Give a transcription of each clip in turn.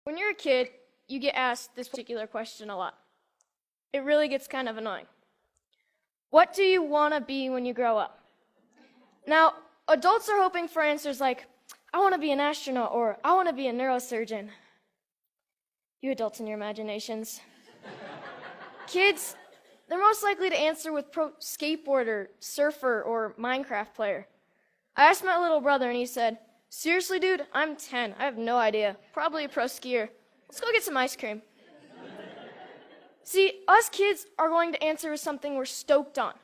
When you're a kid, you get asked this particular question a lot. It really gets kind of annoying. What do you want to be when you grow up? Now, adults are hoping for answers like, I want to be an astronaut, or I want to be a neurosurgeon. You adults and your imaginations. Kids, they're most likely to answer with pro skateboarder, surfer, or Minecraft player. I asked my little brother and he said, seriously, dude, I'm 10. I have no idea. Probably a pro skier. Let's go get some ice cream. See, us kids are going to answer with something we're stoked on,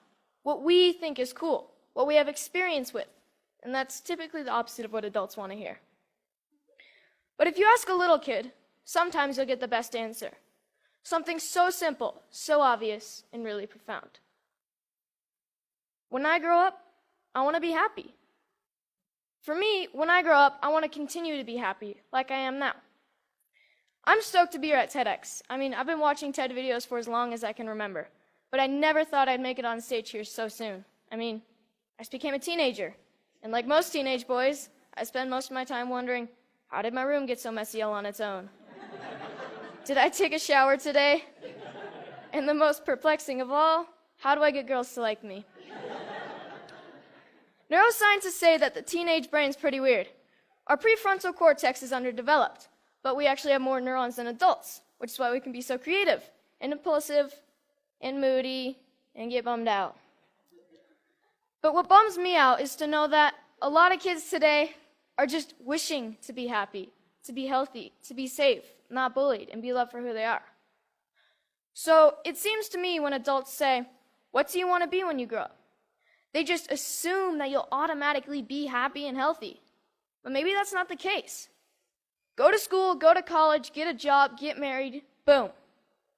what we think is cool, what we have experience with. And that's typically the opposite of what adults want to hear. But if you ask a little kid, sometimes you'll get the best answer. Something so simple, so obvious, and really profound. When I grow up, I want to be happy. For me, when I grow up, I want to continue to be happy, like I am now. I'm stoked to be here at TEDx. I've been watching TED videos for as long as I can remember, but I never thought I'd make it on stage here so soon. I just became a teenager, and like most teenage boys, I spend most of my time wondering, how did my room get so messy all on its own? Did I take a shower today? And the most perplexing of all, how do I get girls to like me? Neuroscientists say that the teenage brain's pretty weird. Our prefrontal cortex is underdeveloped, but we actually have more neurons than adults, which is why we can be so creative and impulsive and moody and get bummed out. But what bums me out is to know that a lot of kids today are just wishing to be happy, to be healthy, to be safe, not bullied, and be loved for who they are. So it seems to me when adults say, what do you want to be when you grow up? They just assume that you'll automatically be happy and healthy. But maybe that's not the case. Go to school, go to college, get a job, get married, boom.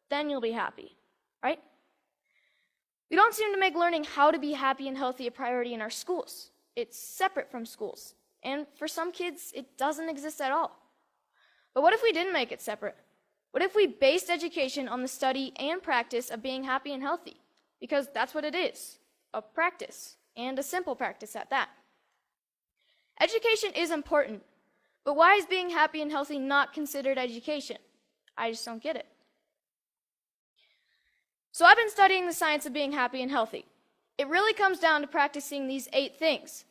Then you'll be happy, right? We don't seem to make learning how to be happy and healthy a priority in our schools. It's separate from schools. And for some kids, it doesn't exist at all. But what if we didn't make it separate? What if we based education on the study and practice of being happy and healthy? Because that's what it is. A practice, and a simple practice at that. Education is important, but why is being happy and healthy not considered education? I just don't get it. So I've been studying the science of being happy and healthy. It really comes down to practicing these 8 things: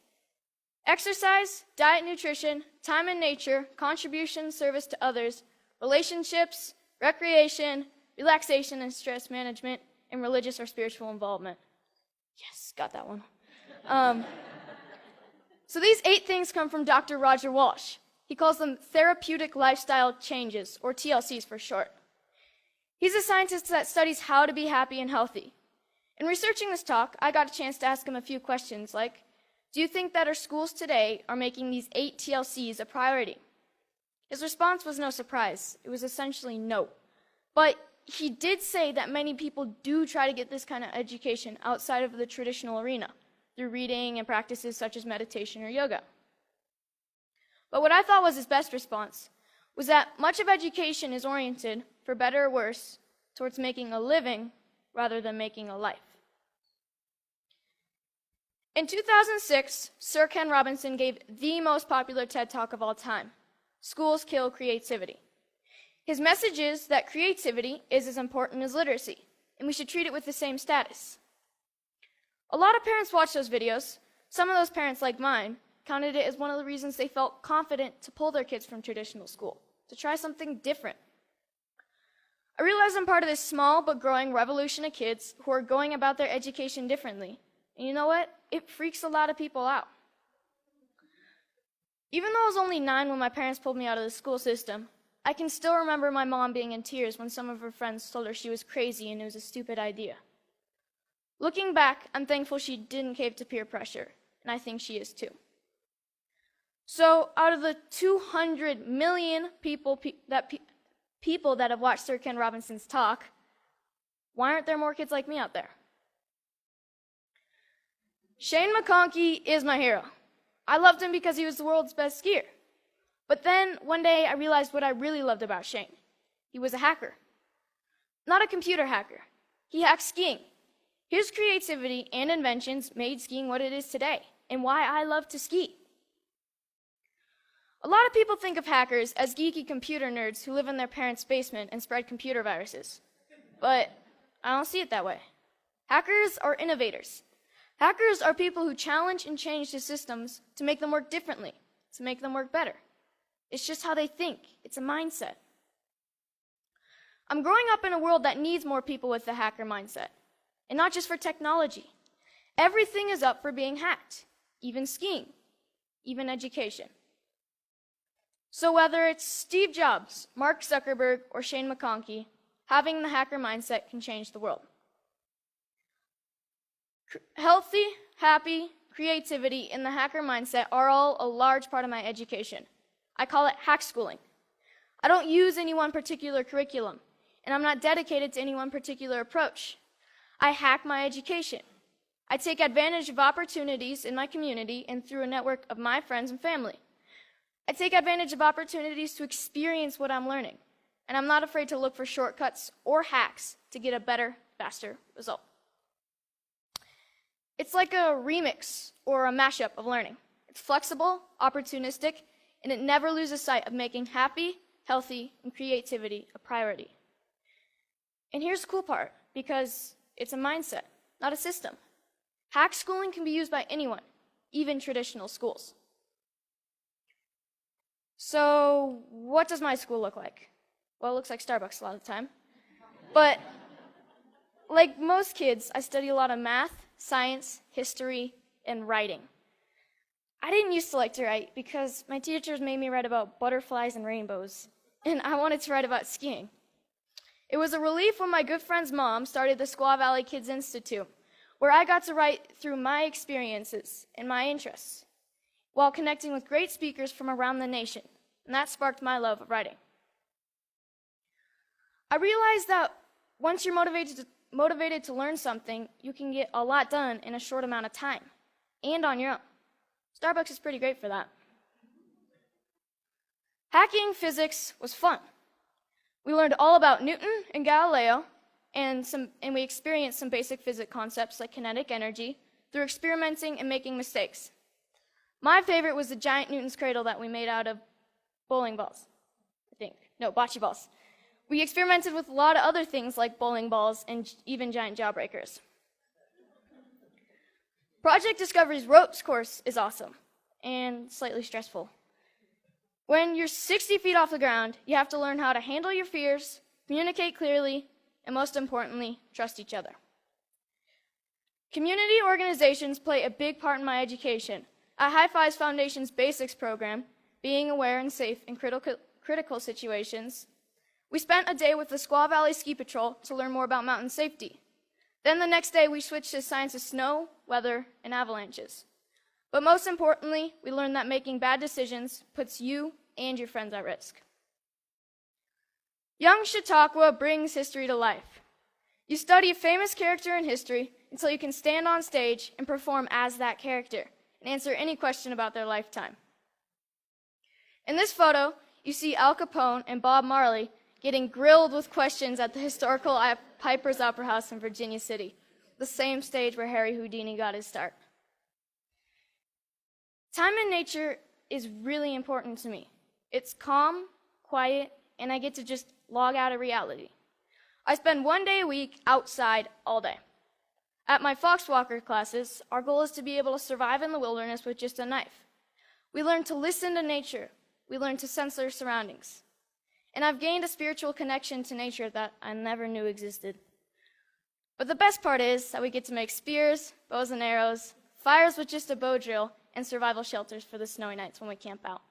exercise, diet, nutrition, time in nature, contribution, service to others, relationships, recreation, relaxation and stress management, and religious or spiritual involvement. Yes, got that one. So these 8 things come from Dr. Roger Walsh. He calls them therapeutic lifestyle changes, or TLCs for short. He's a scientist that studies how to be happy and healthy. In researching this talk, I got a chance to ask him a few questions like, do you think that our schools today are making these 8 TLCs a priority? His response was no surprise. It was essentially no. But he did say that many people do try to get this kind of education outside of the traditional arena, through reading and practices such as meditation or yoga. But what I thought was his best response was that much of education is oriented, for better or worse, towards making a living rather than making a life. In 2006, Sir Ken Robinson gave the most popular TED Talk of all time, Schools Kill Creativity. His message is that creativity is as important as literacy, and we should treat it with the same status. A lot of parents watch those videos. Some of those parents, like mine, counted it as one of the reasons they felt confident to pull their kids from traditional school, to try something different. I realize I'm part of this small but growing revolution of kids who are going about their education differently. And you know what? It freaks a lot of people out. Even though I was only 9 when my parents pulled me out of the school system, I can still remember my mom being in tears when some of her friends told her she was crazy and it was a stupid idea. Looking back, I'm thankful she didn't cave to peer pressure, and I think she is too. So, out of the 200 million people that have watched Sir Ken Robinson's talk, why aren't there more kids like me out there? Shane McConkey is my hero. I loved him because he was the world's best skier. But then, one day, I realized what I really loved about Shane. He was a hacker. Not a computer hacker. He hacked skiing. His creativity and inventions made skiing what it is today, and why I love to ski. A lot of people think of hackers as geeky computer nerds who live in their parents' basement and spread computer viruses. But I don't see it that way. Hackers are innovators. Hackers are people who challenge and change the systems to make them work differently, to make them work better. It's just how they think. It's a mindset. I'm growing up in a world that needs more people with the hacker mindset. And not just for technology. Everything is up for being hacked, even skiing, even education. So whether it's Steve Jobs, Mark Zuckerberg, or Shane McConkey, having the hacker mindset can change the world. Healthy, happy, creativity, and the hacker mindset are all a large part of my education. I call it Hackschooling. I don't use any one particular curriculum, and I'm not dedicated to any one particular approach. I hack my education. I take advantage of opportunities in my community and through a network of my friends and family. I take advantage of opportunities to experience what I'm learning, and I'm not afraid to look for shortcuts or hacks to get a better, faster result. It's like a remix or a mashup of learning. It's flexible, opportunistic, and it never loses sight of making happy, healthy, and creativity a priority. And here's the cool part, because it's a mindset, not a system. Hackschooling can be used by anyone, even traditional schools. So, what does my school look like? Well, it looks like Starbucks a lot of the time. But, like most kids, I study a lot of math, science, history, and writing. I didn't used to like to write because my teachers made me write about butterflies and rainbows, and I wanted to write about skiing. It was a relief when my good friend's mom started the Squaw Valley Kids Institute, where I got to write through my experiences and my interests, while connecting with great speakers from around the nation, and that sparked my love of writing. I realized that once you're motivated to learn something, you can get a lot done in a short amount of time, and on your own. Starbucks is pretty great for that. Hacking physics was fun. We learned all about Newton and Galileo, and we experienced some basic physics concepts like kinetic energy through experimenting and making mistakes. My favorite was the giant Newton's cradle that we made out of bowling balls, I think. No, bocce balls. We experimented with a lot of other things like bowling balls and even giant jawbreakers. Project Discovery's ropes course is awesome and slightly stressful. When you're 60 feet off the ground, you have to learn how to handle your fears, communicate clearly, and most importantly, trust each other. Community organizations play a big part in my education. At High Fives Foundation's Basics program, being aware and safe in critical situations, we spent a day with the Squaw Valley Ski Patrol to learn more about mountain safety. Then the next day, we switched to science of snow, weather, and avalanches. But most importantly, we learned that making bad decisions puts you and your friends at risk. Young Chautauqua brings history to life. You study a famous character in history until you can stand on stage and perform as that character and answer any question about their lifetime. In this photo, you see Al Capone and Bob Marley getting grilled with questions at the historical Piper's Opera House in Virginia City, the same stage where Harry Houdini got his start. Time in nature is really important to me. It's calm, quiet, and I get to just log out of reality. I spend 1 day a week outside all day. At my Foxwalker classes, our goal is to be able to survive in the wilderness with just a knife. We learn to listen to nature. We learn to sense our surroundings. And I've gained a spiritual connection to nature that I never knew existed. But the best part is that we get to make spears, bows and arrows, fires with just a bow drill, and survival shelters for the snowy nights when we camp out.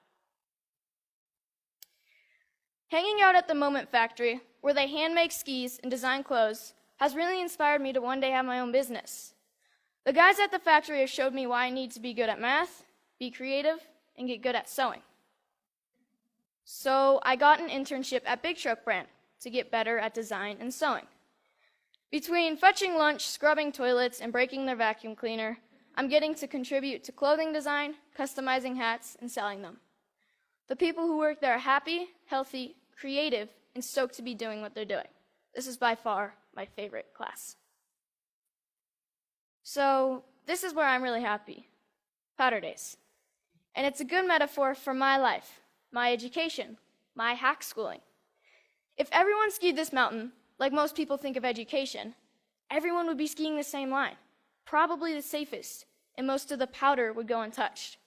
Hanging out at the Moment Factory, where they hand make skis and design clothes, has really inspired me to one day have my own business. The guys at the factory have showed me why I need to be good at math, be creative, and get good at sewing. So I got an internship at Big Truck Brand to get better at design and sewing. Between fetching lunch, scrubbing toilets, and breaking their vacuum cleaner, I'm getting to contribute to clothing design, customizing hats, and selling them. The people who work there are happy, healthy, creative, and stoked to be doing what they're doing. This is by far my favorite class. So this is where I'm really happy. Powder days. And it's a good metaphor for my life, my education, my hackschooling. If everyone skied this mountain, like most people think of education, everyone would be skiing the same line, probably the safest, and most of the powder would go untouched.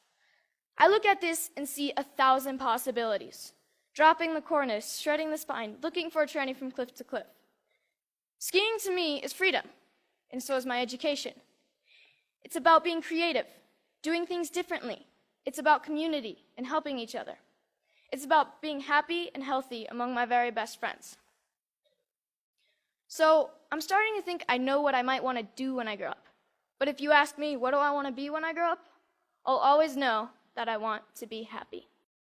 I look at this and see 1,000 possibilities. Dropping the cornice, shredding the spine, looking for a tranny from cliff to cliff. Skiing to me is freedom, and so is my education. It's about being creative, doing things differently. It's about community and helping each other. It's about being happy and healthy among my very best friends. So I'm starting to think I know what I might want to do when I grow up. But if you ask me, what do I want to be when I grow up? I'll always know that I want to be happy.